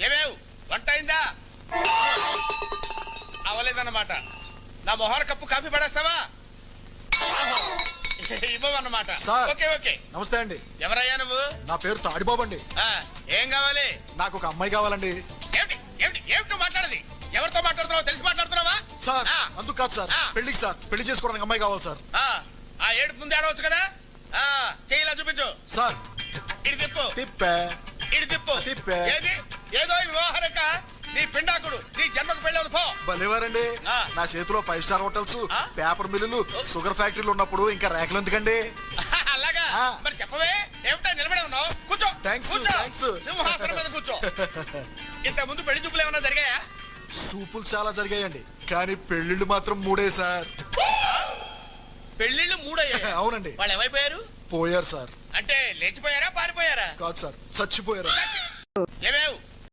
ఏమేవ్ వంట అయిందా? అవలేదన్నమాట. నా మొహర కప్పు కాఫీ పడేస్తావా? ఇవ్వమన్నమాట. Okay okay. నమస్తే అండి. ఎవరయ్యా నువ్వు? నా పేరు తాడిబాబు అండి. ఏం కావాలి? నాకు ఒక అమ్మాయి కావాలండి. ఏమిటి ఏమిటి ఏమిటో మాట్లాడది? ఎవరితో మాట్లాడుతున్నావు? తెలిసి మాట్లాడుతున్నావా? సార్ అందుకు కాదు సార్, పెళ్లికి సార్, పెళ్లి చేసుకోవడానికి అమ్మాయి కావాలి సార్. ఆ ఏడు ముందు ఆడవచ్చు కదా. చెయ్యిలా చూపించు సార్. ఇటు తిప్పు. తిప్పే. ఇటు తిప్పు. తిప్పే. ఏది ఏదో వివాహరక నీ పిండాకుడు నీ జన్మకు పెళ్ళవదు పో. భలేవారండి. నా చేతిలో 5 స్టార్ హోటల్స్, పేపర్ మిల్లులు, షుగర్ ఫ్యాక్టరీలు ఉన్నప్పుడు ఇంకా రేఖలు ఎందుకండి? అలాగా మరి చెప్పవే. ఏమిటా నిలబడి ఉన్నావు? కూర్చో. థాంక్స్. సింహాసనం మీద కూర్చో. ఇంత ముందు పెళ్లి చూపులు ఏమన్నా జరిగాయా? సూపులు చాలా జరిగాయండి, కానీ పెళ్లిళ్ళు మాత్రం 3 సార్. పెళ్లిళ్ళు 3 అయ్యాయి? అవునండి. వాళ్ళు ఏమైపోయారు? పోయారు సార్. అంటే లేచిపోయారా పారిపోయారా? కాదు సార్, చచ్చిపోయారు. ఏమేవ్